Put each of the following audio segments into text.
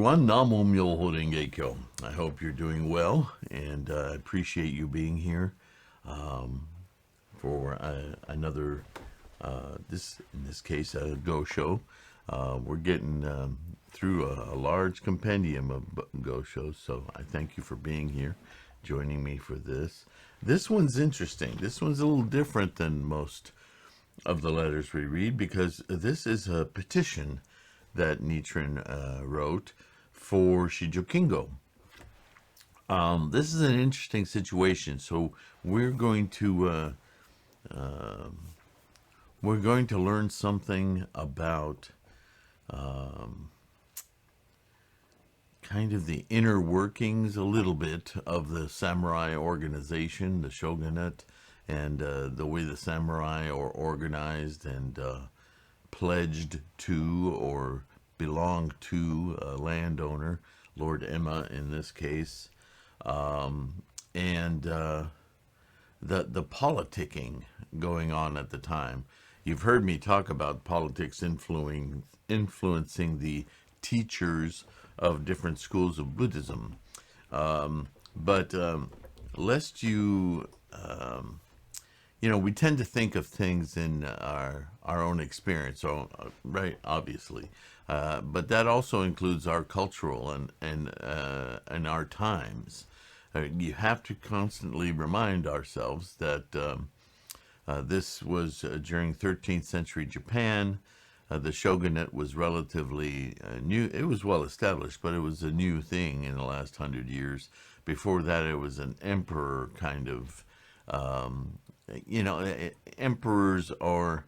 everyone. Namo Myoho Renge Kyo. I hope you're doing well, and I appreciate you being here for another, in this case, a Go show. We're getting through a large compendium of Go shows, so I thank you for being here, joining me for this. This one's interesting. This one's a little different than most of the letters we read because this is a petition that Nichiren wrote for Shijokingo. This is an interesting situation. So we're going to learn something about kind of the inner workings a little bit of the samurai organization, the shogunate, and the way the samurai are organized and pledged to or belong to a landowner, Lord Emma in this case, and the politicking going on at the time. You've heard me talk about politics influencing the teachers of different schools of Buddhism, but lest you we tend to think of things in our own experience, so, right, obviously. But that also includes our cultural and our times. You have to constantly remind ourselves that this was during 13th century Japan. The shogunate was relatively new. It was well established, but it was a new thing in the last 100 years. Before that, it was an emperor kind of emperors are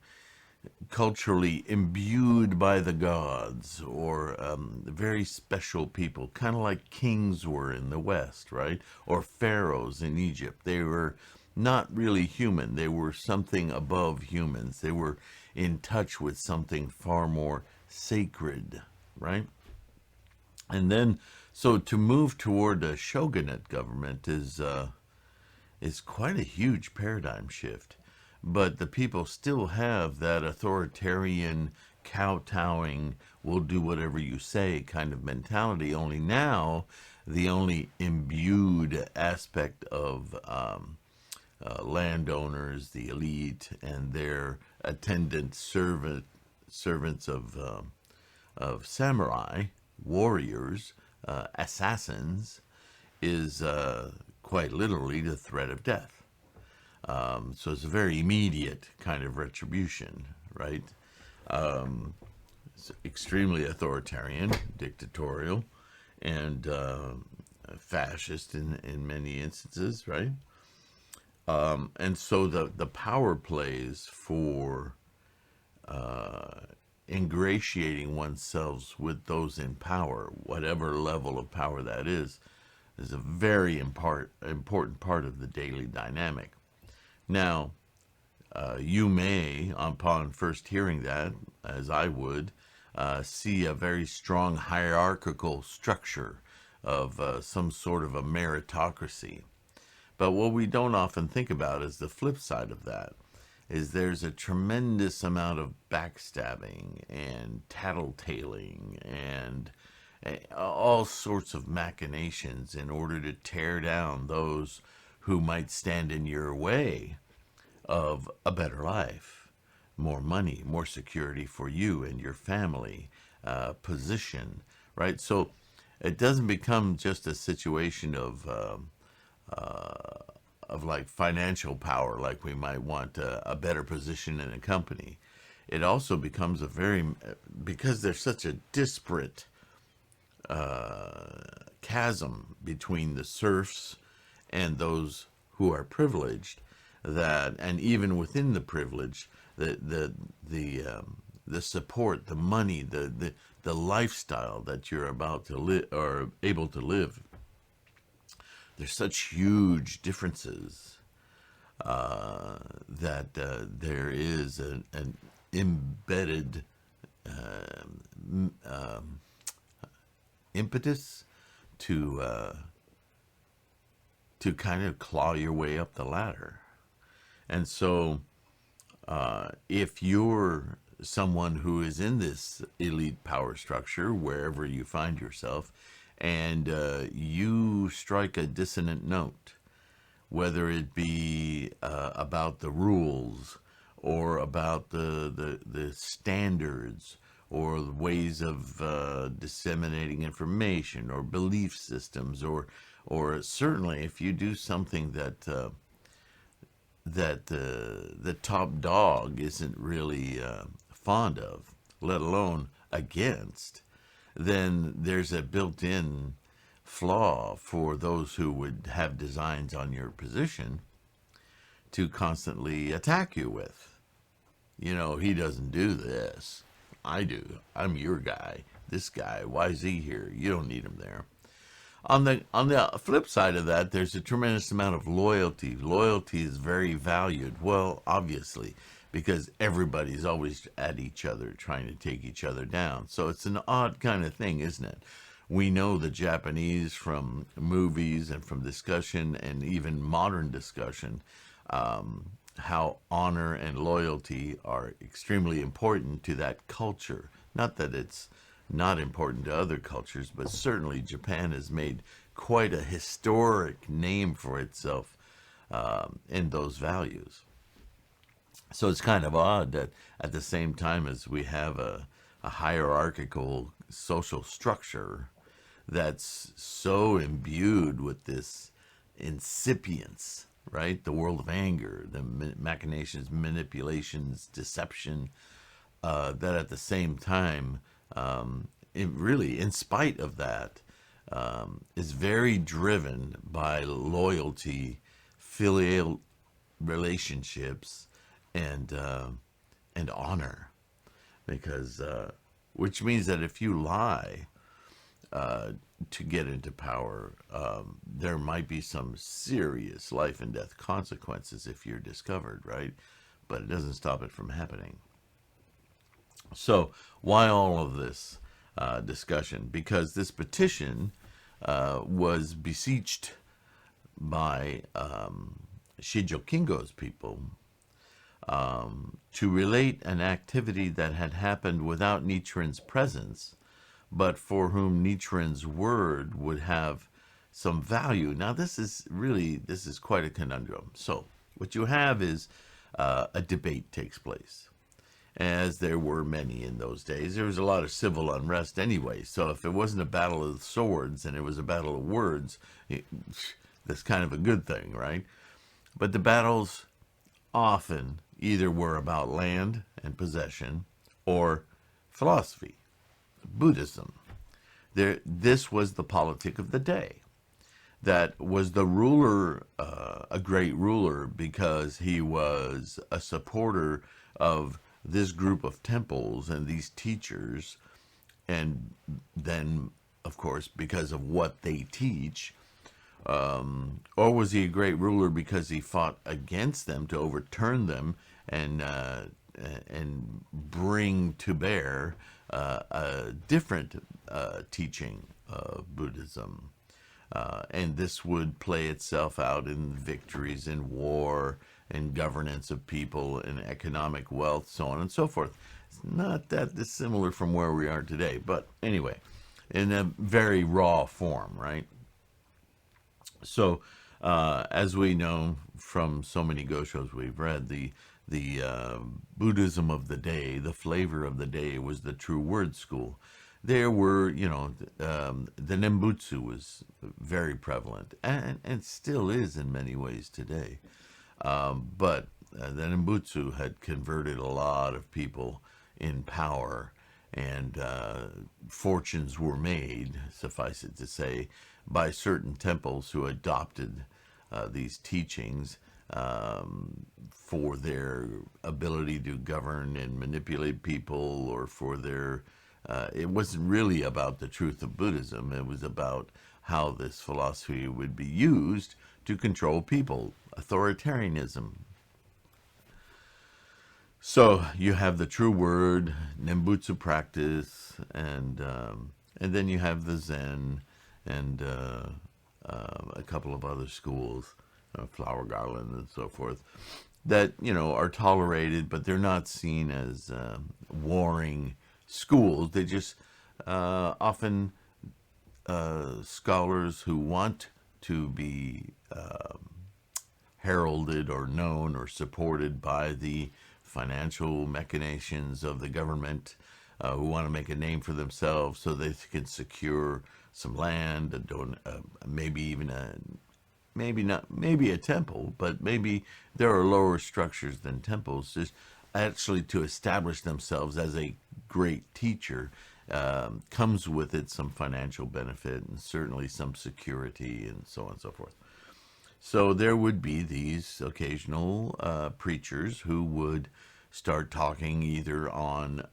culturally imbued by the gods, or very special people, kind of like kings were in the West, right? Or pharaohs in Egypt. They were not really human. They were something above humans. They were in touch with something far more sacred, right? And then, so to move toward a shogunate government is quite a huge paradigm shift. But the people still have that authoritarian, kowtowing, we'll do whatever you say kind of mentality. Only now, the only imbued aspect of landowners, the elite, and their attendant servants of samurai, warriors, assassins, is quite literally the threat of death. So it's a very immediate kind of retribution, right? It's extremely authoritarian, dictatorial, and fascist in many instances, right? And so the power plays for ingratiating oneself with those in power, whatever level of power that is a very important part of the daily dynamic. Now, you may, upon first hearing that, as I would, see a very strong hierarchical structure of some sort of a meritocracy. But what we don't often think about is the flip side of that, is there's a tremendous amount of backstabbing and tattletaling and all sorts of machinations in order to tear down those who might stand in your way of a better life, more money, more security for you and your family, position, right? So it doesn't become just a situation of like financial power, like we might want a better position in a company. It also becomes because there's such a disparate chasm between the serfs and those who are privileged, that, and even within the privilege, the support, the money, the lifestyle that you're about to live or able to live, there's such huge differences that there is an embedded impetus to kind of claw your way up the ladder. And so if you're someone who is in this elite power structure, wherever you find yourself, and you strike a dissonant note, whether it be about the rules or about the standards or the ways of disseminating information or belief systems, or certainly if you do something that the top dog isn't really fond of, let alone against, then there's a built-in flaw for those who would have designs on your position to constantly attack you with. You know, he doesn't do this. I do. I'm your guy. This guy, why is he here? You don't need him there. On the flip side of that, there's a tremendous amount of loyalty. Loyalty is very valued. Well, obviously, because everybody's always at each other, trying to take each other down. So it's an odd kind of thing, isn't it? We know the Japanese from movies and from discussion and even modern discussion, how honor and loyalty are extremely important to that culture. Not that it's not important to other cultures, but certainly Japan has made quite a historic name for itself in those values. So it's kind of odd that at the same time as we have a hierarchical social structure that's so imbued with this incipience, right? The world of anger, the machinations, manipulations, deception, that at the same time, it really, in spite of that, is very driven by loyalty, filial relationships, and honor, because which means that if you lie to get into power, there might be some serious life and death consequences if you're discovered, right? But it doesn't stop it from happening. So why all of this discussion? Because this petition was beseeched by Shijo Kingo's people to relate an activity that had happened without Nichiren's presence, but for whom Nichiren's word would have some value. Now this is quite a conundrum. So what you have is a debate takes place, as there were many in those days. There was a lot of civil unrest anyway, so if it wasn't a battle of swords and it was a battle of words, that's kind of a good thing, right? But the battles often either were about land and possession or philosophy, Buddhism. This was the politic of the day. That was the ruler, a great ruler, because he was a supporter of this group of temples and these teachers, and then, of course, because of what they teach. Or was he a great ruler because he fought against them to overturn them and bring to bear a different teaching of Buddhism? And this would play itself out in victories in war and governance of people and economic wealth, so on and so forth. It's not that dissimilar from where we are today, but anyway, in a very raw form, right? So, as we know from so many goshos we've read, the Buddhism of the day, the flavor of the day, was the true word school. There were, the Nembutsu was very prevalent, and still is in many ways today. But the Nembutsu had converted a lot of people in power, and fortunes were made, suffice it to say, by certain temples who adopted these teachings for their ability to govern and manipulate people, or for their it wasn't really about the truth of Buddhism. It was about how this philosophy would be used to control people, authoritarianism. So you have the true word, Nembutsu practice, and then you have the Zen, and a couple of other schools, Flower Garland and so forth. that, are tolerated, but they're not seen as warring schools. They just often scholars who want to be heralded or known or supported by the financial machinations of the government, who want to make a name for themselves so they can secure some land, maybe even maybe a temple, but maybe there are lower structures than temples, just actually to establish themselves as a great teacher. Comes with it some financial benefit and certainly some security and so on and so forth. So there would be these occasional preachers who would start talking either on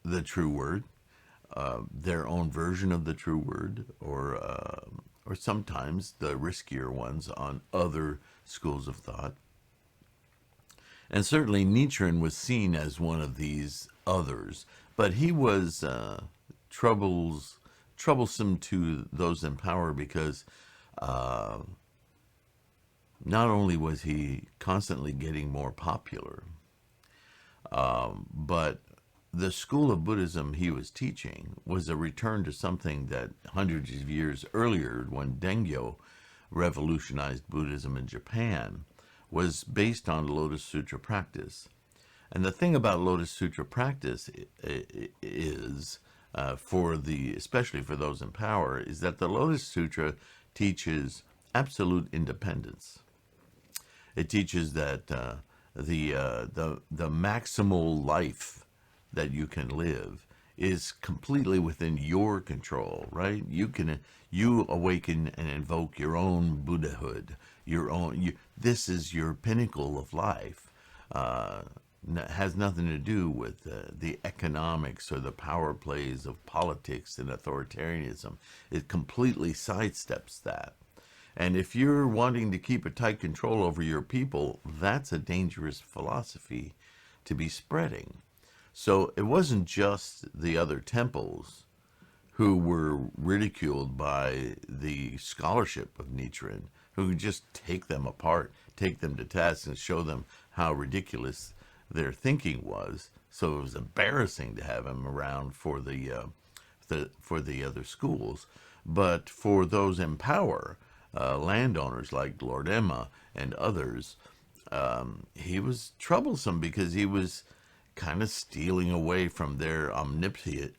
the true word, their own version of the true word, or sometimes the riskier ones on other schools of thought. And certainly Nichiren was seen as one of these others, but he was troublesome to those in power because not only was he constantly getting more popular, but the school of Buddhism he was teaching was a return to something that hundreds of years earlier, when Dengyo revolutionized Buddhism in Japan, was based on Lotus Sutra practice. And the thing about Lotus Sutra practice is, especially for those in power, is that the Lotus Sutra teaches absolute independence. It teaches that the maximal life that you can live is completely within your control, right? You awaken and invoke your own Buddhahood, this is your pinnacle of life. Has nothing to do with the economics or the power plays of politics and authoritarianism. It completely sidesteps that. And if you're wanting to keep a tight control over your people, that's a dangerous philosophy to be spreading. So it wasn't just the other temples who were ridiculed by the scholarship of Nichiren, who could just take them apart, take them to task, and show them how ridiculous their thinking was. So it was embarrassing to have him around for the other schools. But for those in power, landowners like Lord Emma and others, he was troublesome because he was kind of stealing away from their omnipotent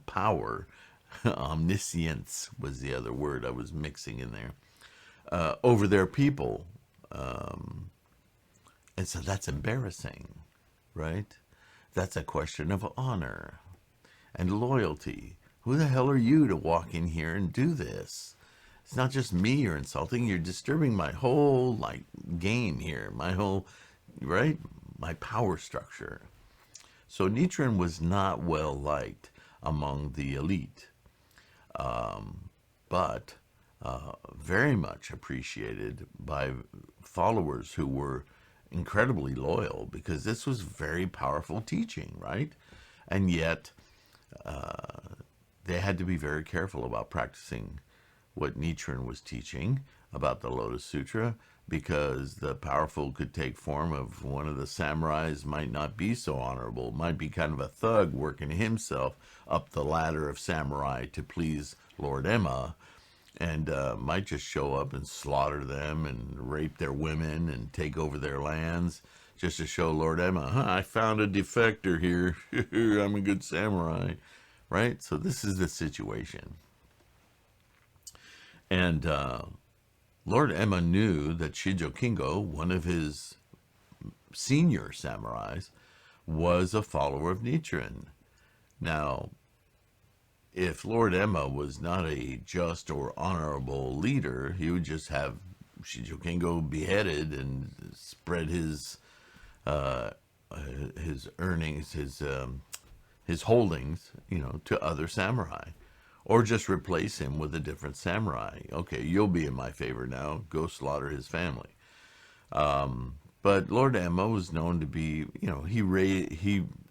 power. Omniscience was the other word I was mixing in there, over their people. And so that's embarrassing, right? That's a question of honor and loyalty. Who the hell are you to walk in here and do this? It's not just me you're insulting, you're disturbing my whole game here, right? My power structure. So Nichiren was not well liked among the elite, but very much appreciated by followers who were incredibly loyal, because this was very powerful teaching, right? And yet they had to be very careful about practicing what Nichiren was teaching about the Lotus Sutra, because the powerful could take form of one of the samurais, might not be so honorable, might be kind of a thug working himself up the ladder of samurai to please Lord Emma, and might just show up and slaughter them and rape their women and take over their lands just to show Lord Emma, I found a defector here. I'm a good samurai, right? So this is the situation. And Lord Emma knew that Shijo Kingo, one of his senior samurais, was a follower of Nichiren. Now, if Lord Emma was not a just or honorable leader, he would just have Shijo Kingo beheaded and spread his earnings, his holdings, to other samurai, or just replace him with a different samurai. Okay, you'll be in my favor now. Go slaughter his family. But Lord Emma was known to be,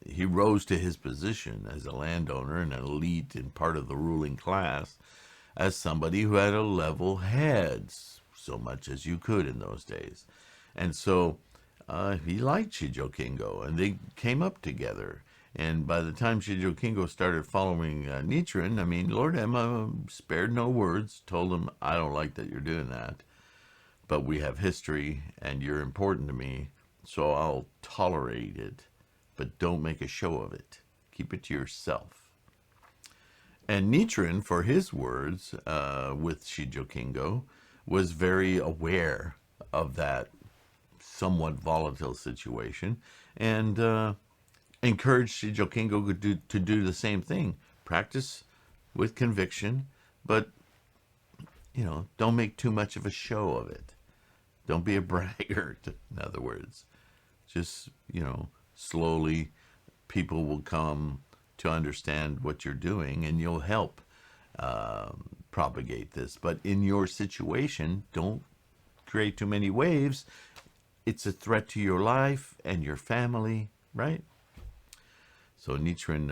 he rose to his position as a landowner and an elite and part of the ruling class, as somebody who had a level head, so much as you could in those days. And so he liked Shijo Kingo, and they came up together. And by the time Shijo Kingo started following Nichiren, I mean, Lord Emma spared no words, told him, I don't like that you're doing that, but we have history, and you're important to me, so I'll tolerate it, but don't make a show of it. Keep it to yourself. And Nichiren, for his words with Shijo Kingo, was very aware of that somewhat volatile situation, and encouraged Shijo Kingo to do the same thing. Practice with conviction, but, don't make too much of a show of it. Don't be a braggart, in other words. Just, slowly people will come to understand what you're doing, and you'll help propagate this. But in your situation, don't create too many waves. It's a threat to your life and your family, right? So Nichiren,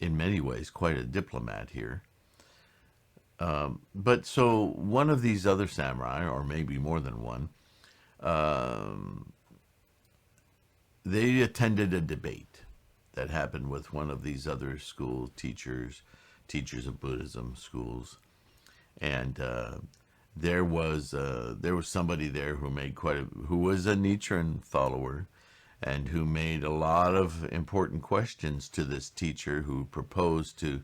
in many ways, quite a diplomat here. But so one of these other samurai, or maybe more than one, they attended a debate that happened with one of these other school teachers of Buddhism schools, and there was somebody there who was a Nichiren follower, and who made a lot of important questions to this teacher, who proposed to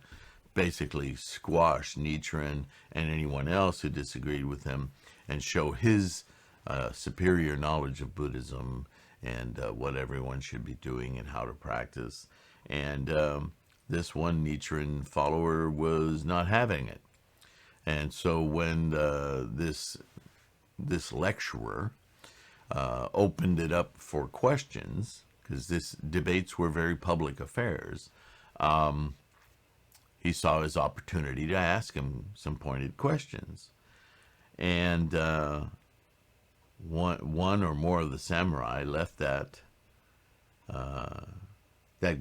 basically squash Nichiren and anyone else who disagreed with him, and show his superior knowledge of Buddhism and what everyone should be doing and how to practice. And this one Nichiren follower was not having it. And so when this lecturer opened it up for questions, because this debates were very public affairs, he saw his opportunity to ask him some pointed questions. And one or more of the samurai left that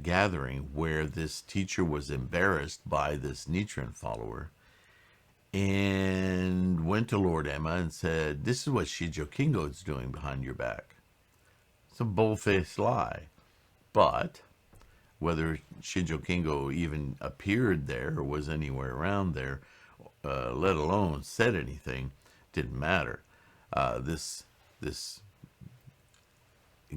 gathering where this teacher was embarrassed by this Nichiren follower, and went to Lord Emma and said, this is what Shijo Kingo is doing behind your back. It's a bold-faced lie. But whether Shijo Kingo even appeared there or was anywhere around there, let alone said anything, didn't matter. This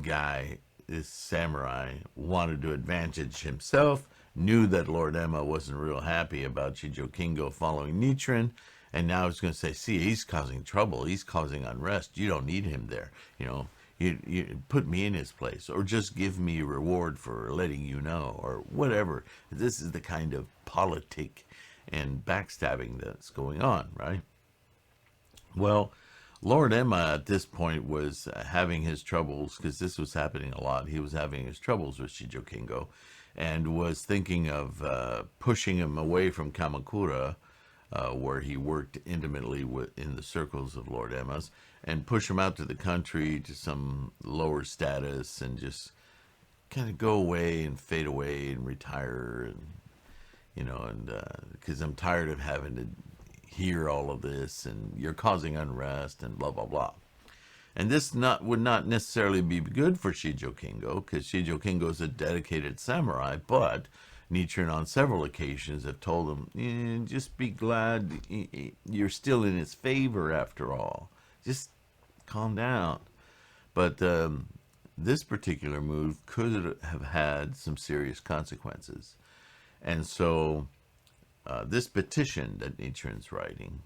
guy, this samurai, wanted to advantage himself, knew that Lord Emma wasn't real happy about Shijo Kingo following Nichiren, and now he's going to say, see, he's causing trouble, he's causing unrest, you don't need him there, you put me in his place, or just give me a reward for letting you know, or whatever. This is the kind of politic and backstabbing that's going on, right? Well, Lord Emma at this point was having his troubles, because this was happening a lot. He was having his troubles with Shijo Kingo, and was thinking of pushing him away from Kamakura, where he worked intimately in the circles of Lord Emma's, and push him out to the country to some lower status, and just kind of go away and fade away and retire, and because I'm tired of having to hear all of this, and you're causing unrest, and blah, blah, blah. And this would not necessarily be good for Shijo Kingo, because Shijo Kingo is a dedicated samurai, but Nichiren on several occasions have told him, just be glad you're still in his favor after all. Just calm down. But this particular move could have had some serious consequences. And so this petition that Nichiren's writing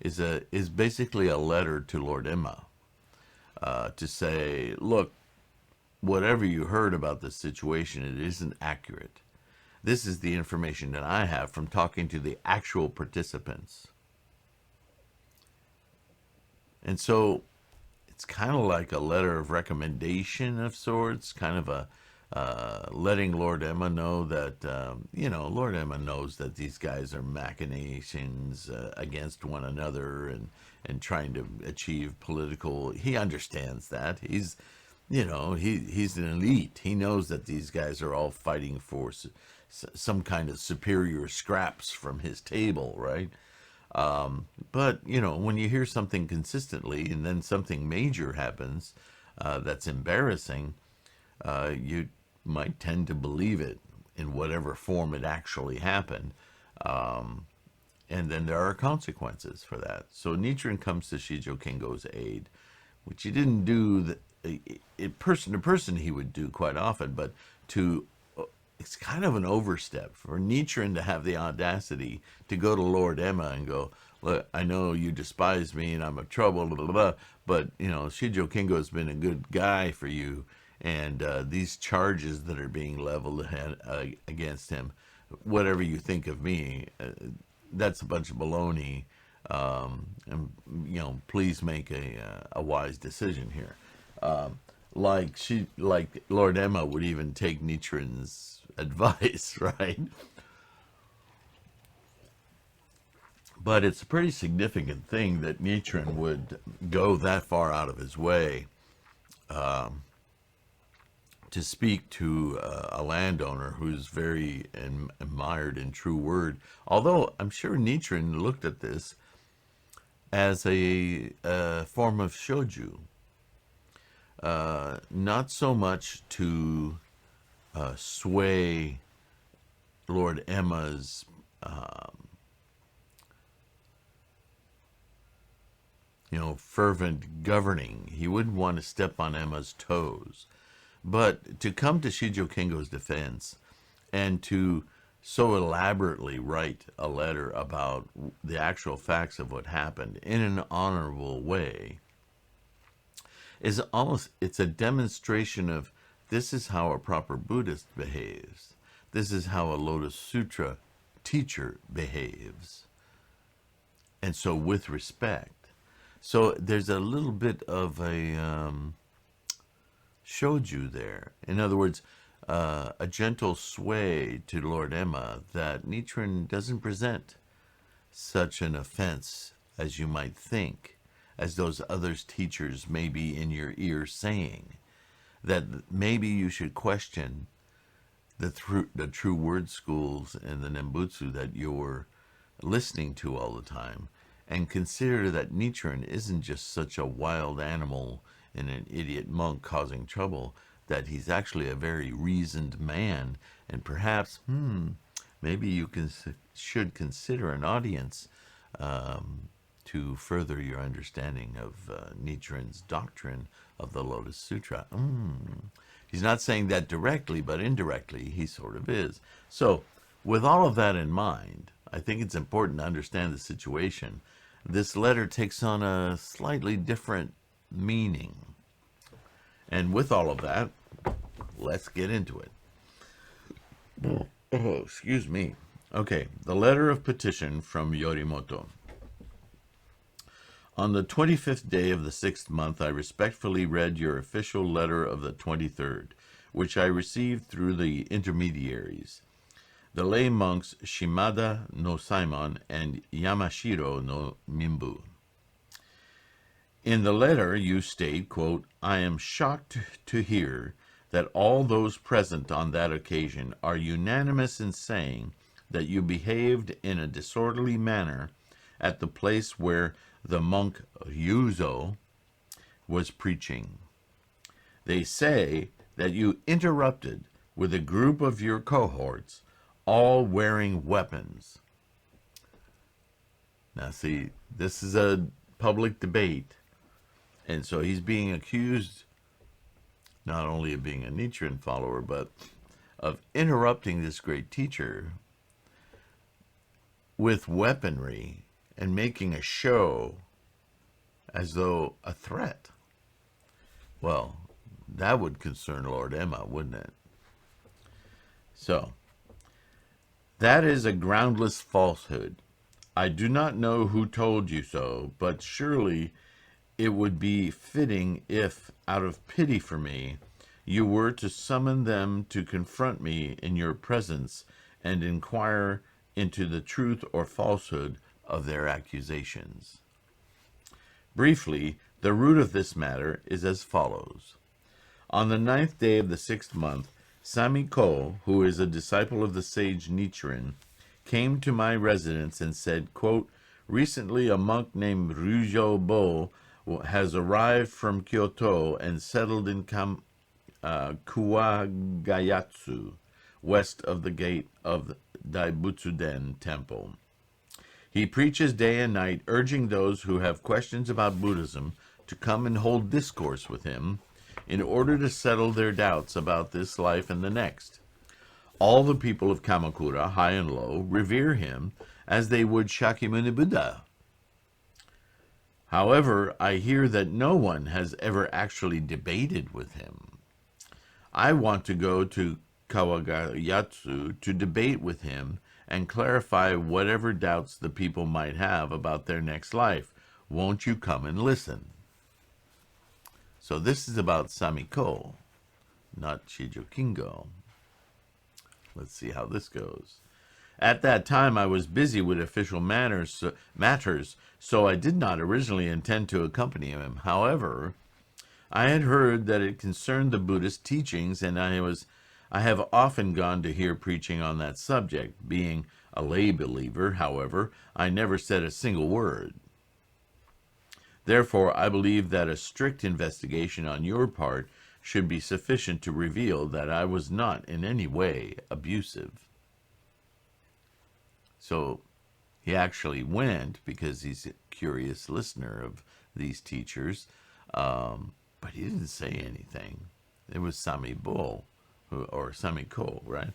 is basically a letter to Lord Emma, to say, look, whatever you heard about this situation, it isn't accurate. This is the information that I have from talking to the actual participants. And so it's kind of like a letter of recommendation of sorts, kind of a letting Lord Emma know that, Lord Emma knows that these guys are machinations against one another, and trying to achieve political. He understands that. He's an elite. He knows that these guys are all fighting for some kind of superior scraps from his table, right? But, you know, when you hear something consistently and then something major happens that's embarrassing, you might tend to believe it in whatever form it actually happened. And then there are consequences for that. So Nichiren comes to Shijo Kengo's aid, which he didn't do, person to person he would do quite often, but to it's kind of an overstep for Nichiren to have the audacity to go to Lord Emma and go, look, I know you despise me and I'm a trouble, blah, blah, blah, but, you know, Shijo Kengo has been a good guy for you, and these charges that are being leveled against him, whatever you think of me, that's a bunch of baloney, and, you know, please make a wise decision here. Like Lord Emma would even take Nichiren's advice, right? But it's a pretty significant thing that Nichiren would go that far out of his way to speak to a landowner who's very admired in true word. Although I'm sure Nichiren looked at this as a form of shoju. Not so much to sway Lord Emma's you know, fervent governing. He wouldn't want to step on Emma's toes. But to come to Shijo Kengo's defense and to so elaborately write a letter about the actual facts of what happened in an honorable way is almost, it's a demonstration of this is how a proper Buddhist behaves. This is how a Lotus Sutra teacher behaves. And so with respect. So there's a little bit of a shoju there. In other words, a gentle sway to Lord Emma that Nichiren doesn't present such an offense as you might think, as those other teachers may be in your ear saying, that maybe you should question the true word schools and the Nembutsu that you're listening to all the time, and consider that Nichiren isn't just such a wild animal and an idiot monk causing trouble, that he's actually a very reasoned man, and perhaps, maybe you should consider an audience to further your understanding of Nichiren's doctrine of the Lotus Sutra. He's not saying that directly, but indirectly he sort of is. So, with all of that in mind, I think it's important to understand the situation. This letter takes on a slightly different meaning. And with all of that, let's get into it. Oh, excuse me. Okay, the letter of petition from Yoritomo. On the 25th day of the 6th month, I respectfully read your official letter of the 23rd, which I received through the intermediaries, the lay monks Shimada no Saimon and Yamashiro no Minbu. In the letter you state, quote, I am shocked to hear that all those present on that occasion are unanimous in saying that you behaved in a disorderly manner at the place where the monk Yuzo was preaching. They say that you interrupted with a group of your cohorts, all wearing weapons. Now see, this is a public debate, and so he's being accused not only of being a Nichiren follower, but of interrupting this great teacher with weaponry and making a show as though a threat. Well, that would concern Lord Emma, wouldn't it? So, that is a groundless falsehood. I do not know who told you so, but surely it would be fitting if, out of pity for me, you were to summon them to confront me in your presence and inquire into the truth or falsehood of their accusations. Briefly, the root of this matter is as follows. On the 9th day of the 6th month, Sammi-ko, who is a disciple of the sage Nichiren, came to my residence and said, quote, recently a monk named Ryujo-bo has arrived from Kyoto and settled in Kuwagayatsu, west of the gate of the Daibutsu-den temple. He preaches day and night, urging those who have questions about Buddhism to come and hold discourse with him in order to settle their doubts about this life and the next. All the people of Kamakura, high and low, revere him as they would Shakyamuni Buddha. However, I hear that no one has ever actually debated with him. I want to go to Kawagayatsu to debate with him and clarify whatever doubts the people might have about their next life. Won't you come and listen? So this is about Sammi-ko, not Shijo-kingo. Let's see how this goes. At that time, I was busy with official matters, so I did not originally intend to accompany him. However, I had heard that it concerned the Buddhist teachings, and I have often gone to hear preaching on that subject. Being a lay believer, however, I never said a single word. Therefore, I believe that a strict investigation on your part should be sufficient to reveal that I was not in any way abusive. So he actually went because he's a curious listener of these teachers, but he didn't say anything. It was Sammi-bo, or Sammi-ko, right?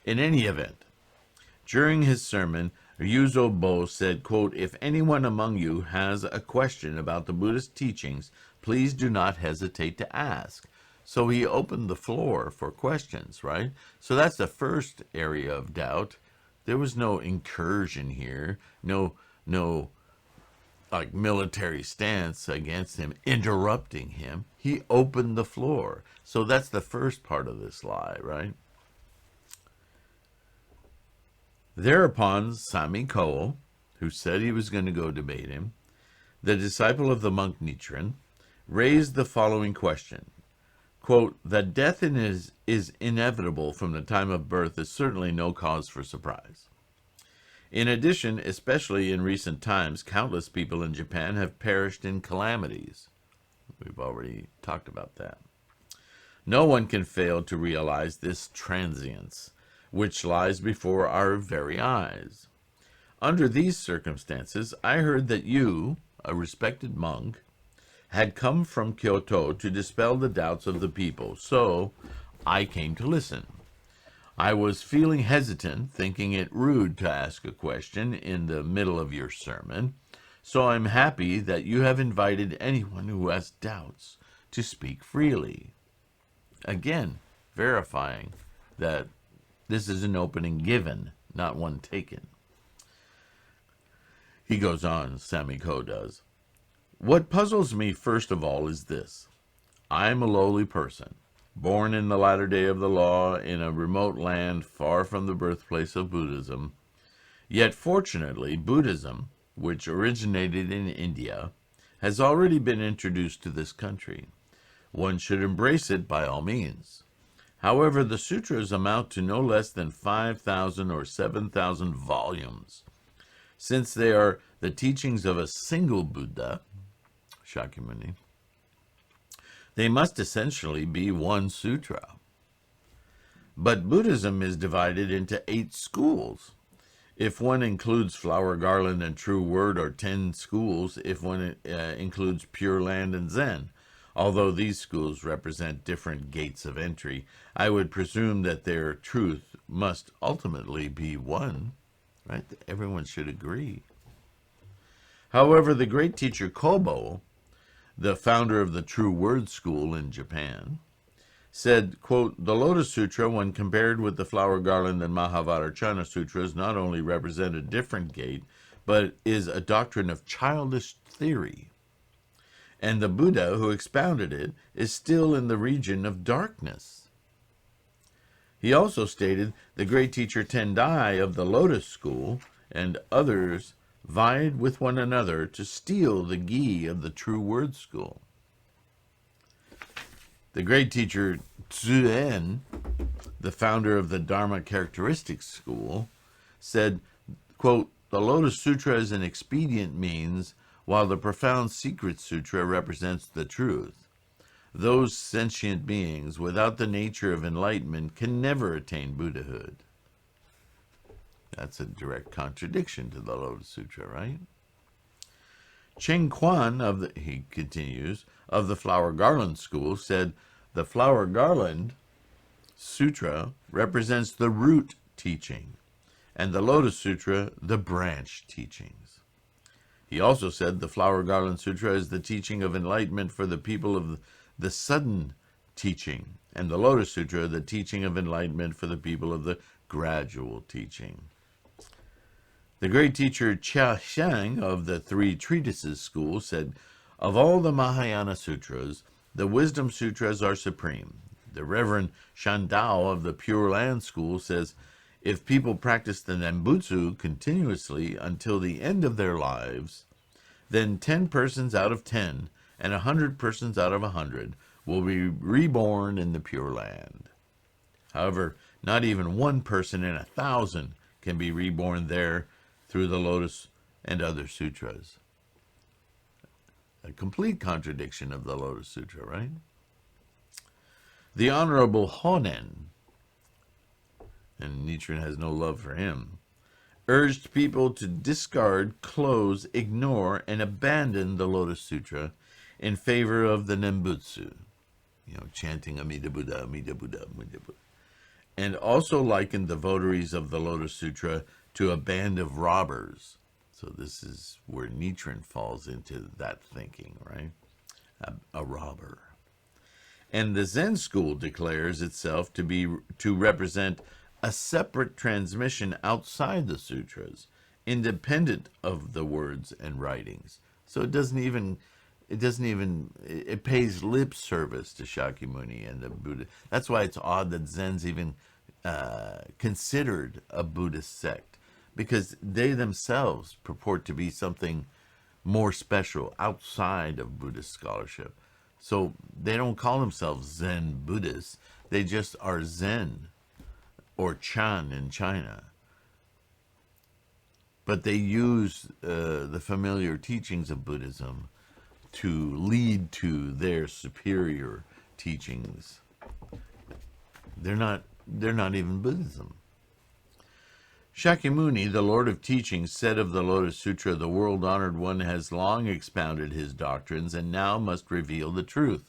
In any event, during his sermon, Ryujo-bo said, quote, if anyone among you has a question about the Buddhist teachings, please do not hesitate to ask. So he opened the floor for questions, right? So that's the first area of doubt. There was no incursion here, no like military stance against him, interrupting him. He opened the floor. So that's the first part of this lie, right? Thereupon, Sammi-ko, who said he was going to go debate him, the disciple of the monk Nichiren, raised the following question. Quote, that death is inevitable from the time of birth is certainly no cause for surprise. In addition, especially in recent times, countless people in Japan have perished in calamities. We've already talked about that. No one can fail to realize this transience, which lies before our very eyes. Under these circumstances, I heard that you, a respected monk, had come from Kyoto to dispel the doubts of the people, so I came to listen. I was feeling hesitant, thinking it rude to ask a question in the middle of your sermon, so I'm happy that you have invited anyone who has doubts to speak freely. Again, verifying that this is an opening given, not one taken. He goes on, Sammi-ko does. What puzzles me first of all is this. I am a lowly person, born in the latter day of the law in a remote land far from the birthplace of Buddhism. Yet fortunately, Buddhism, which originated in India, has already been introduced to this country. One should embrace it by all means. However, the sutras amount to no less than 5,000 or 7,000 volumes. Since they are the teachings of a single Buddha, Shakyamuni, they must essentially be one sutra. But Buddhism is divided into 8 schools. If one includes Flower Garland and True Word, or 10 schools if one includes Pure Land and Zen. Although these schools represent different gates of entry, I would presume that their truth must ultimately be one, right? Everyone should agree. However, the great teacher Kobo, the founder of the True Word School in Japan, said, quote, the Lotus Sutra, when compared with the Flower Garland and Mahavajracana Sutras, not only represent a different gate, but is a doctrine of childish theory. And the Buddha who expounded it is still in the region of darkness. He also stated the great teacher Tendai of the Lotus School and others vied with one another to steal the gi of the True Word School. The great teacher Tzu-en the founder of the Dharma Characteristics School, said, quote, "The Lotus Sutra is an expedient means, while the Profound Secret Sutra represents the truth. Those sentient beings without the nature of enlightenment can never attain Buddhahood." That's a direct contradiction to the Lotus Sutra, right? Cheng Quan, he continues, of the Flower Garland School, said, "The Flower Garland Sutra represents the root teaching, and the Lotus Sutra the branch teachings." He also said the Flower Garland Sutra is the teaching of enlightenment for the people of the sudden teaching, and the Lotus Sutra the teaching of enlightenment for the people of the gradual teaching. The great teacher Chia Shang of the Three Treatises School said, "Of all the Mahayana Sutras, the Wisdom Sutras are supreme." The Reverend Shandao of the Pure Land School says, "If people practice the Nembutsu continuously until the end of their lives, then 10 persons out of 10 and 100 persons out of 100 will be reborn in the Pure Land. However, not even 1 person in 1,000 can be reborn there through the Lotus and other sutras." A complete contradiction of the Lotus Sutra, right? The Honorable Honen, and Nichiren has no love for him, urged people to discard, close, ignore, and abandon the Lotus Sutra in favor of the Nembutsu, chanting Amida Buddha, Amida Buddha, Amida Buddha, and also likened the votaries of the Lotus Sutra to a band of robbers. So this is where Nichiren falls into that thinking, right? A robber. And the Zen school declares itself to represent a separate transmission outside the sutras, independent of the words and writings. So it pays lip service to Shakyamuni and the Buddha. That's why it's odd that Zen's even considered a Buddhist sect, because they themselves purport to be something more special outside of Buddhist scholarship. So they don't call themselves Zen Buddhists. They just are Zen, or Chan in China. But they use the familiar teachings of Buddhism to lead to their superior teachings. They're not even Buddhism. Shakyamuni, the Lord of Teachings, said of the Lotus Sutra, "The world-honored one has long expounded his doctrines and now must reveal the truth."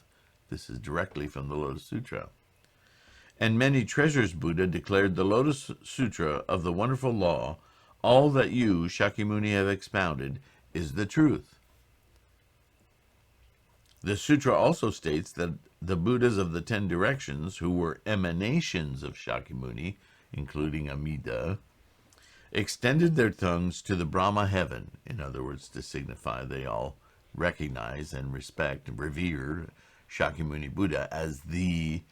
This is directly from the Lotus Sutra. And Many Treasures Buddha declared, "The Lotus Sutra of the wonderful law, all that you, Shakyamuni, have expounded, is the truth." The sutra also states that the Buddhas of the 10 directions, who were emanations of Shakyamuni, including Amida, extended their tongues to the Brahma heaven, in other words, to signify they all recognize and respect and revere Shakyamuni Buddha as the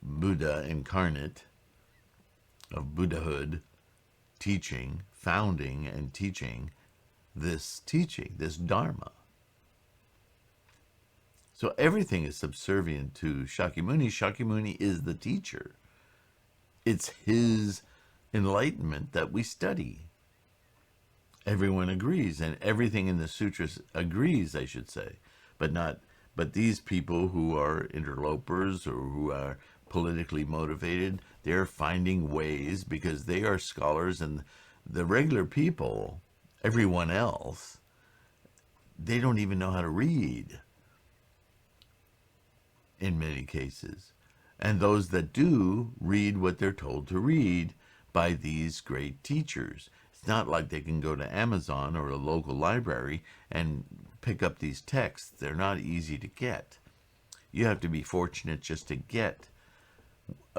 Buddha incarnate of Buddhahood, founding and teaching, this Dharma. So everything is subservient to Shakyamuni. Shakyamuni is the teacher. It's his enlightenment that we study. Everyone agrees, and everything in the sutras agrees, I should say, but these people who are interlopers or who are politically motivated, they're finding ways, because they are scholars, and the regular people, everyone else, they don't even know how to read in many cases. And those that do read what they're told to read by these great teachers. It's not like they can go to Amazon or a local library and pick up these texts. They're not easy to get. You have to be fortunate just to get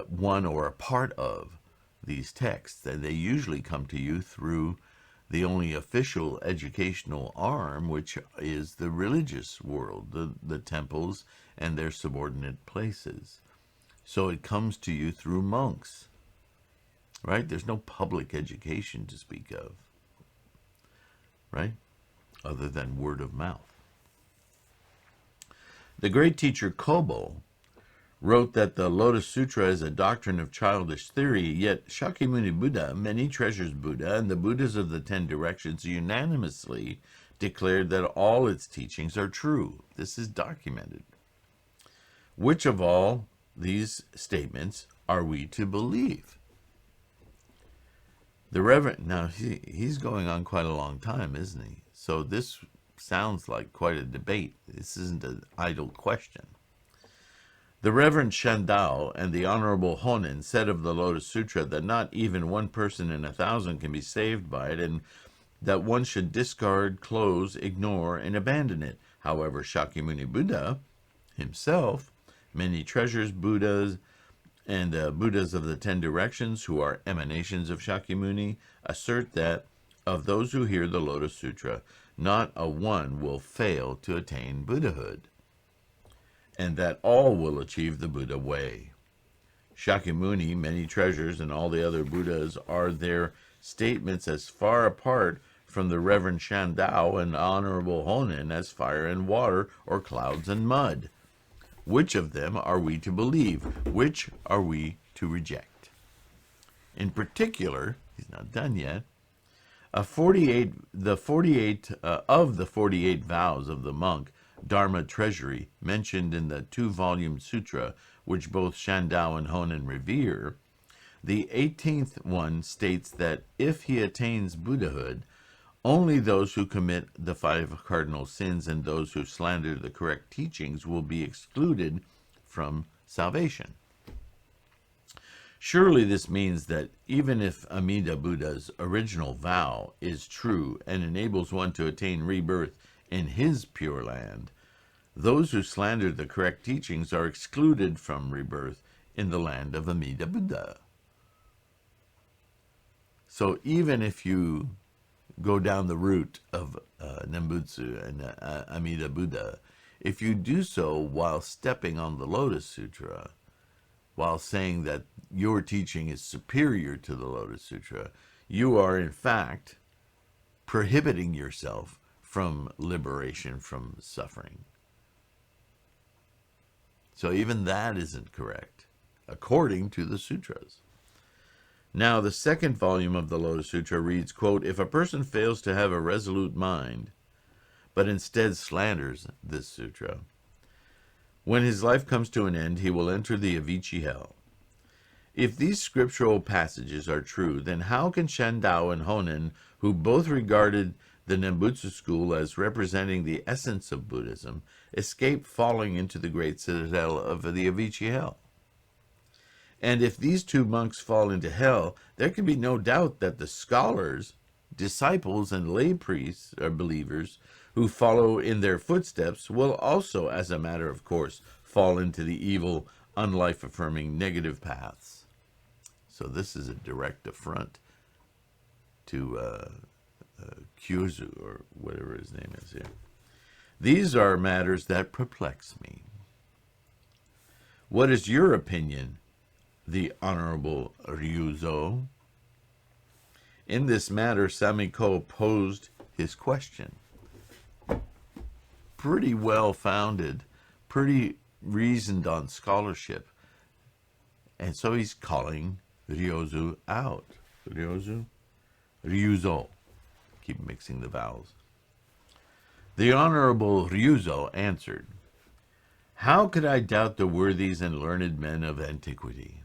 one or a part of these texts, and they usually come to you through the only official educational arm, which is the religious world, the temples and their subordinate places. So it comes to you through monks. Right? There's no public education to speak of, right? Other than word of mouth. The great teacher Kobo wrote that the Lotus Sutra is a doctrine of childish theory, yet Shakyamuni Buddha, Many Treasures Buddha, and the Buddhas of the 10 Directions unanimously declared that all its teachings are true. This is documented. Which of all these statements are we to believe? The Reverend, now he's going on quite a long time, isn't he? So this sounds like quite a debate. This isn't an idle question. The Reverend Shandao and the Honorable Honen said of the Lotus Sutra that not even 1 person in 1,000 can be saved by it, and that one should discard, close, ignore, and abandon it. However, Shakyamuni Buddha himself, Many Treasures Buddhas, and the Buddhas of the 10 Directions, who are emanations of Shakyamuni, assert that of those who hear the Lotus Sutra, not a one will fail to attain Buddhahood, and that all will achieve the Buddha way. Shakyamuni, Many Treasures, and all the other Buddhas are their statements as far apart from the Reverend Shandao and Honorable Honen as fire and water or clouds and mud. Which of them are we to believe? Which are we to reject? In particular, he's not done yet, of the 48 vows of the monk Dharma Treasury mentioned in the 2-volume sutra, which both Shandao and Honen revere, the 18th one states that if he attains Buddhahood, only those who commit the 5 cardinal sins and those who slander the correct teachings will be excluded from salvation. Surely this means that even if Amida Buddha's original vow is true and enables one to attain rebirth in his Pure Land, those who slander the correct teachings are excluded from rebirth in the land of Amida Buddha. So even if you go down the route of Nembutsu and Amida Buddha, if you do so while stepping on the Lotus Sutra, while saying that your teaching is superior to the Lotus Sutra, you are in fact prohibiting yourself from liberation from suffering. So even that isn't correct, according to the sutras. Now, the 2nd volume of the Lotus Sutra reads, quote, if a person fails to have a resolute mind, but instead slanders this sutra, when his life comes to an end, he will enter the Avicii hell. If these scriptural passages are true, then how can Shandao and Honen, who both regarded the Nembutsu school as representing the essence of Buddhism, escape falling into the great citadel of the Avicii hell? And if these 2 monks fall into hell, there can be no doubt that the scholars, disciples, and lay priests or believers who follow in their footsteps will also, as a matter of course, fall into the evil, unlife-affirming negative paths. So this is a direct affront to Kyuzu, or whatever his name is here. These are matters that perplex me. What is your opinion, the Honorable Ryuzo? In this matter, Sammi-ko posed his question. Pretty well-founded, pretty reasoned on scholarship. And so he's calling Ryuzo out. Ryuzo. Keep mixing the vowels. The Honorable Ryuzo answered, how could I doubt the worthies and learned men of antiquity?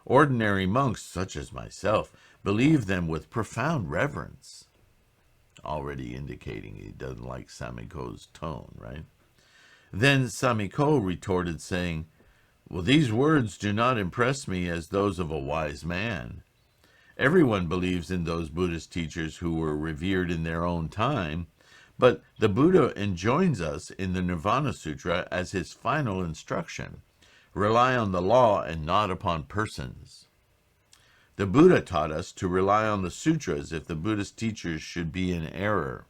Ordinary monks, such as myself, believe them with profound reverence. Already indicating he doesn't like Sammi-ko's tone, right? Then Sammi-ko retorted, saying, well, these words do not impress me as those of a wise man. Everyone believes in those Buddhist teachers who were revered in their own time, but the Buddha enjoins us in the Nirvana Sutra as his final instruction. Rely on the law and not upon persons. The Buddha taught us to rely on the sutras if the Buddhist teachers should be in error.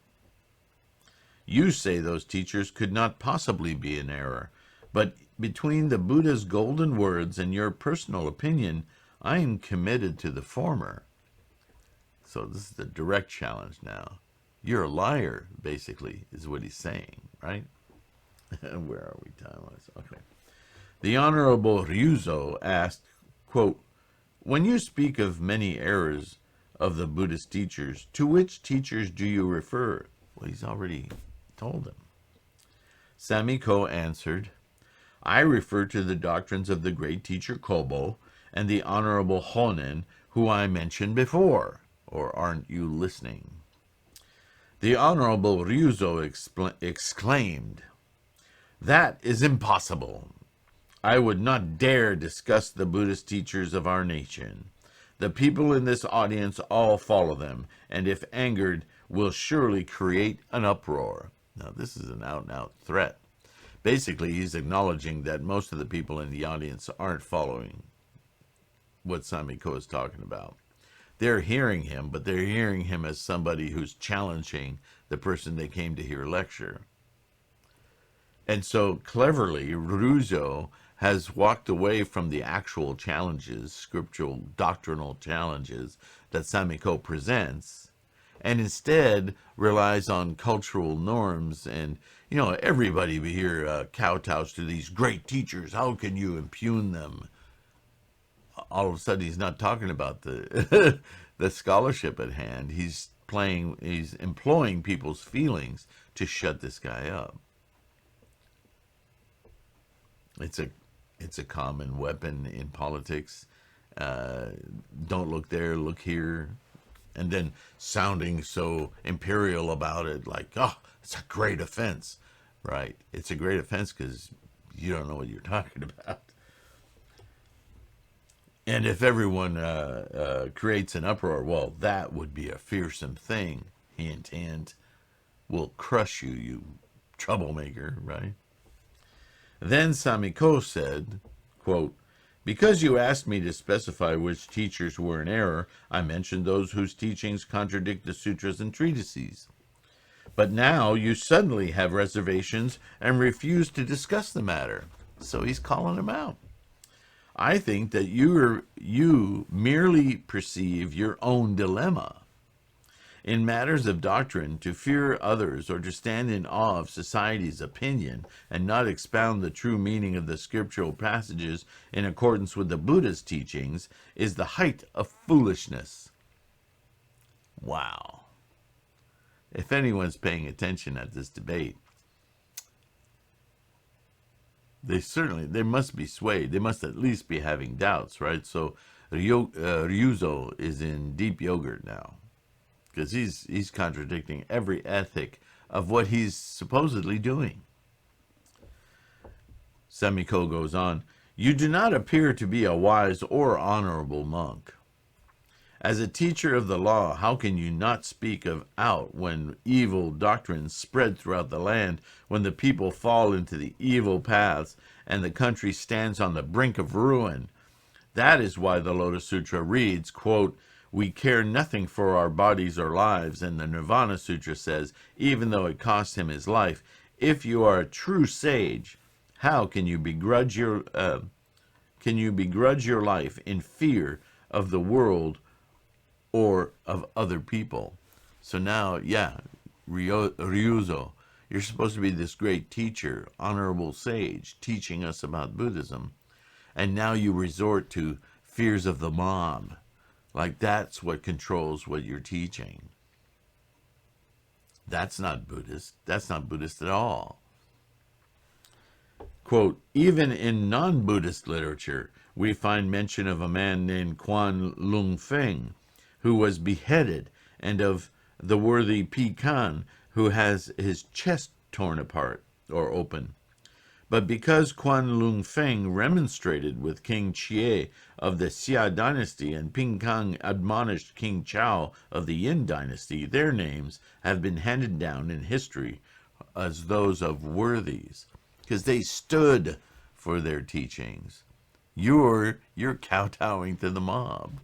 You say those teachers could not possibly be in error, but between the Buddha's golden words and your personal opinion, I am committed to the former. So this is the direct challenge now. You're a liar, basically, is what he's saying, right? Where are we time-wise? Okay. The Honorable Ryuzo asked, quote, when you speak of many errors of the Buddhist teachers, to which teachers do you refer? Well, he's already told them. Sammi-ko answered, I refer to the doctrines of the great teacher Kobo and the Honorable Honen, who I mentioned before. Or aren't you listening? The Honorable Ryuzo exclaimed, that is impossible. I would not dare discuss the Buddhist teachers of our nation. The people in this audience all follow them, and if angered, will surely create an uproar. Now, this is an out-and-out threat. Basically, he's acknowledging that most of the people in the audience aren't following what Sammi-ko is talking about. They're hearing him, but they're hearing him as somebody who's challenging the person they came to hear lecture. And so, cleverly, Ryuzo has walked away from the actual challenges, scriptural, doctrinal challenges that Sammi-ko presents, and instead relies on cultural norms. And, you know, everybody here kowtows to these great teachers. How can you impugn them? All of a sudden, he's not talking about the the scholarship at hand. He's employing people's feelings to shut this guy up. It's a common weapon in politics. Don't look there, look here. And then sounding so imperial about it, like, oh, it's a great offense. Right. It's a great offense because you don't know what you're talking about. And if everyone creates an uproar, well, that would be a fearsome thing. Hint, hint. Will crush you, you troublemaker, right? Then Sammi-ko said, quote, because you asked me to specify which teachers were in error, I mentioned those whose teachings contradict the sutras and treatises. But now you suddenly have reservations and refuse to discuss the matter. So he's calling them out. I think that you merely perceive your own dilemma. In matters of doctrine, to fear others or to stand in awe of society's opinion and not expound the true meaning of the scriptural passages in accordance with the Buddha's teachings is the height of foolishness. Wow. If anyone's paying attention at this debate, they must be swayed. They must at least be having doubts, right? So Ryuzo is in deep yogurt now, because he's contradicting every ethic of what he's supposedly doing. Sammi-ko goes on, you do not appear to be a wise or honorable monk. As a teacher of the law, how can you not speak out when evil doctrines spread throughout the land, when the people fall into the evil paths, and the country stands on the brink of ruin? That is why the Lotus Sutra reads, quote, we care nothing for our bodies or lives, and the Nirvana Sutra says, even though it cost him his life, if you are a true sage, how can you begrudge your life in fear of the world or of other people? So now, yeah, Ryuzo, you're supposed to be this great teacher, honorable sage, teaching us about Buddhism, and now you resort to fears of the mob. Like that's what controls what you're teaching. That's not Buddhist. That's not Buddhist at all. Quote, even in non-Buddhist literature, we find mention of a man named Quan Lung Feng, who was beheaded, and of the worthy Pi Kan, who has his chest torn apart or open. But because Quan Lung Feng remonstrated with King Chie of the Xia dynasty and Ping Kang admonished King Chao of the Yin dynasty, their names have been handed down in history as those of worthies, because they stood for their teachings. You're kowtowing to the mob.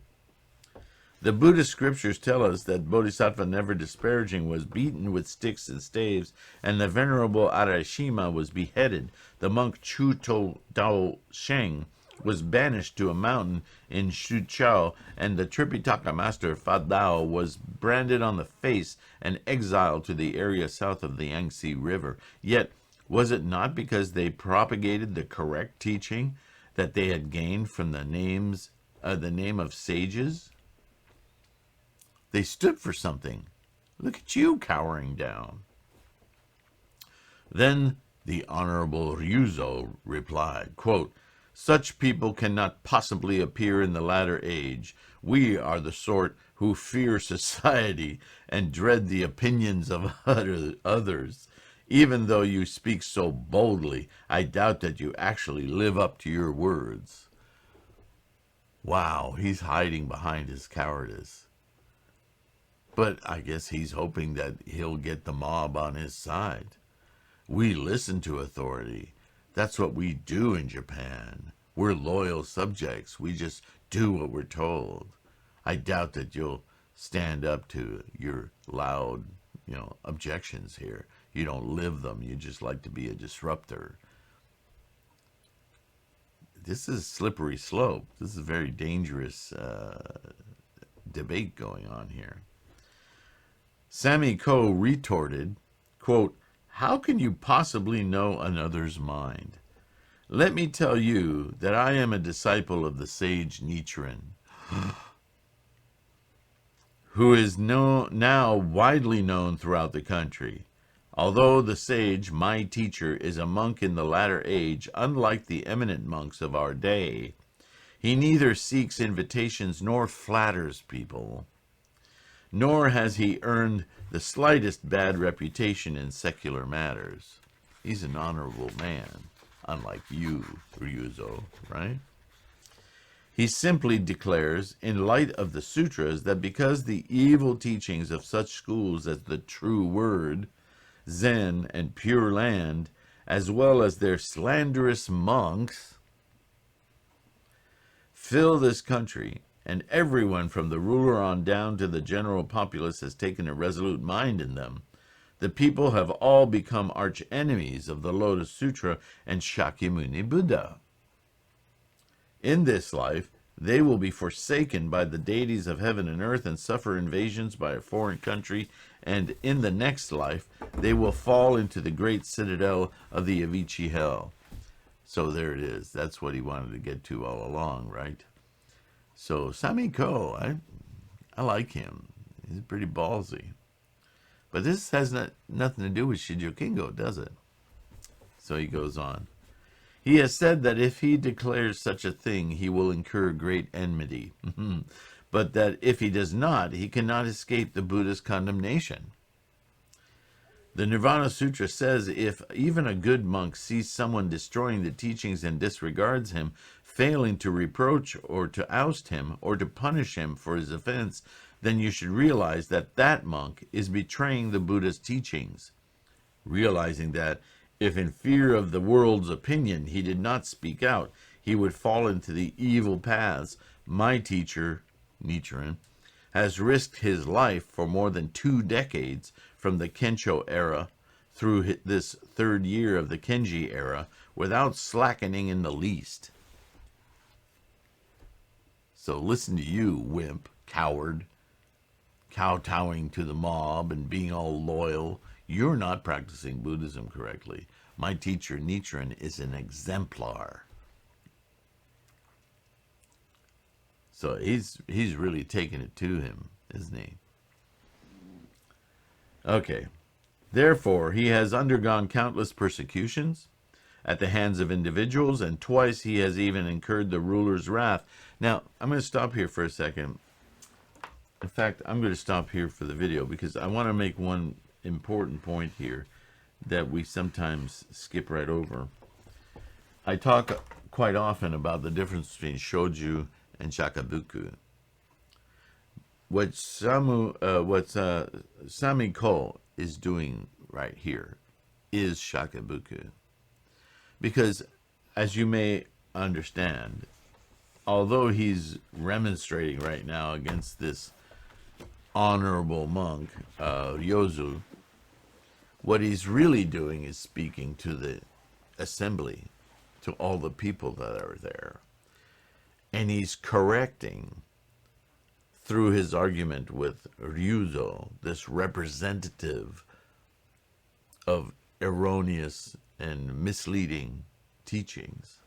The Buddhist scriptures tell us that Bodhisattva Never Disparaging was beaten with sticks and staves, and the Venerable Arashima was beheaded. The monk Chu Dao Sheng was banished to a mountain in Shuchao, and the Tripitaka master Fa Dao was branded on the face and exiled to the area south of the Yangtze River. Yet, Was it not because they propagated the correct teaching that they had gained from the name of sages? They stood for something. Look at you cowering down. Then the Honorable Ryuzo replied, quote, "Such people cannot possibly appear in the latter age. We are the sort who fear society and dread the opinions of others. Even though you speak so boldly, I doubt that you actually live up to your words." Wow, he's hiding behind his cowardice. But I guess he's hoping that he'll get the mob on his side. We listen to authority. That's what we do in Japan. We're loyal subjects. We just do what we're told. I doubt that you'll stand up to your loud, objections here. You don't live them. You just like to be a disruptor. This is a slippery slope. This is a very dangerous debate going on here. Sammi-ko retorted, quote, "How can you possibly know another's mind? Let me tell you that I am a disciple of the sage Nichiren, who is now widely known throughout the country. Although the sage, my teacher, is a monk in the latter age, unlike the eminent monks of our day, he neither seeks invitations nor flatters people, nor has he earned the slightest bad reputation in secular matters. He's an honorable man, unlike you, Ryuzo, right? He simply declares, in light of the sutras, that because the evil teachings of such schools as the True Word, Zen, and Pure Land, as well as their slanderous monks, fill this country, and everyone from the ruler on down to the general populace has taken a resolute mind in them, the people have all become arch enemies of the Lotus Sutra and Shakyamuni Buddha. In this life, they will be forsaken by the deities of heaven and earth and suffer invasions by a foreign country, and in the next life, they will fall into the great citadel of the Avicii hell. So there it is. That's what he wanted to get to all along, right? So Sammi-ko, I like him. He's pretty ballsy. But this has nothing to do with Shijo Kingo, does it? So he goes on. He has said that if he declares such a thing, he will incur great enmity. But that if he does not, he cannot escape the Buddha's condemnation. The Nirvana Sutra says if even a good monk sees someone destroying the teachings and disregards him, failing to reproach or to oust him or to punish him for his offense, then you should realize that that monk is betraying the Buddha's teachings. Realizing that if in fear of the world's opinion he did not speak out, he would fall into the evil paths, my teacher, Nichiren, has risked his life for more than 2 decades from the Kensho era through this 3rd year of the Kenji era without slackening in the least. So listen to you, wimp, coward, kowtowing to the mob and being all loyal. You're not practicing Buddhism correctly. My teacher, Nichiren, is an exemplar. So he's really taking it to him, isn't he? Okay. Therefore, he has undergone countless persecutions at the hands of individuals, and twice he has even incurred the ruler's wrath. Now, I'm going to stop here for a second. In fact, I'm going to stop here for the video because I want to make one important point here that we sometimes skip right over. I talk quite often about the difference between Shoju and Shakubuku. What Sammi-ko is doing right here is Shakubuku. Because, as you may understand, although he's remonstrating right now against this honorable monk, Ryozu, what he's really doing is speaking to the assembly, to all the people that are there. And he's correcting, through his argument with Ryuzo, this representative of erroneous and misleading teachings.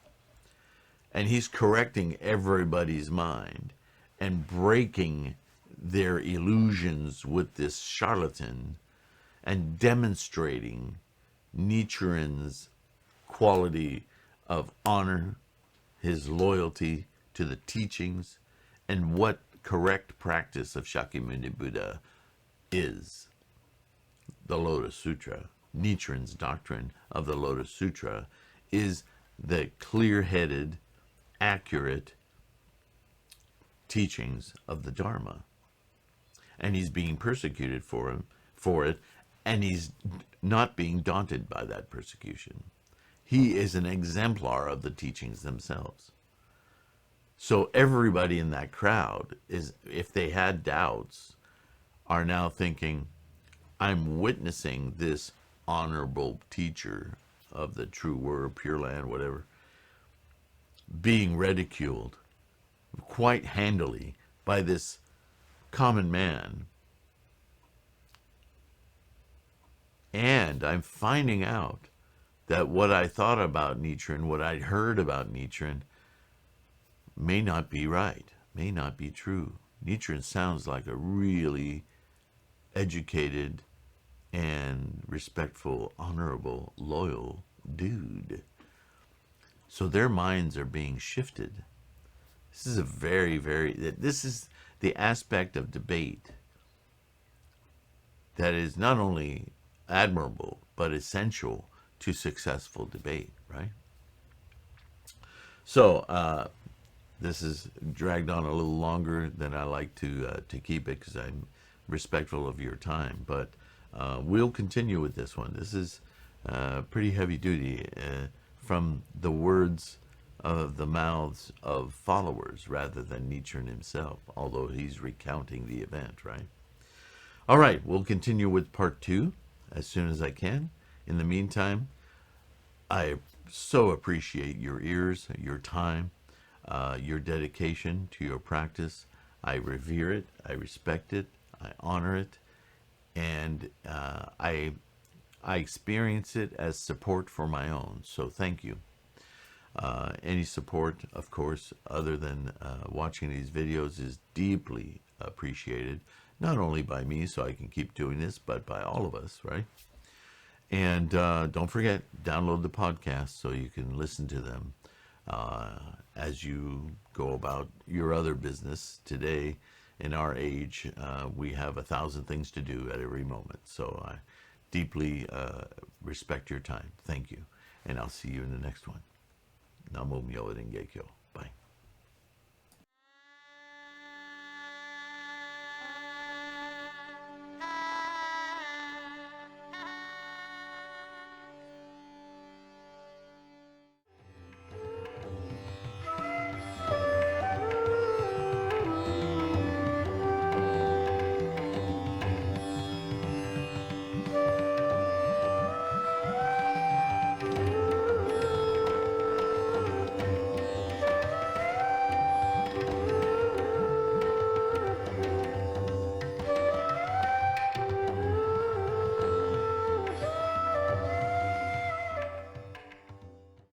And he's correcting everybody's mind and breaking their illusions with this charlatan and demonstrating Nichiren's quality of honor, his loyalty to the teachings, and what correct practice of Shakyamuni Buddha is. The Lotus Sutra, Nichiren's doctrine of the Lotus Sutra, is the clear-headed, accurate teachings of the Dharma. And he's being persecuted for it, and he's not being daunted by that persecution. He is an exemplar of the teachings themselves. So everybody in that crowd is, if they had doubts, are now thinking, I'm witnessing this honorable teacher of the true word, Pure Land, whatever, being ridiculed quite handily by this common man. And I'm finding out that what I thought about Nichiren, what I'd heard about Nichiren, may not be right, may not be true. Nichiren sounds like a really educated and respectful, honorable, loyal dude. So their minds are being shifted. This is a this is the aspect of debate that is not only admirable, but essential to successful debate, right? So this is dragged on a little longer than I like to keep it, because I'm respectful of your time. But we'll continue with this one. This is pretty heavy duty from the words of the mouths of followers rather than Nichiren himself, although he's recounting the event, right? All right, we'll continue with part 2 as soon as I can. In the meantime, I so appreciate your ears, your time, your dedication to your practice. I revere it, I respect it, I honor it, and I experience it as support for my own. So thank you. Any support, of course, other than watching these videos is deeply appreciated, not only by me so I can keep doing this, but by all of us, right? And don't forget, download the podcast so you can listen to them as you go about your other business. Today, in our age, we have 1,000 things to do at every moment. So I deeply respect your time. Thank you. And I'll see you in the next one. Namo Myoho Renge Kyo.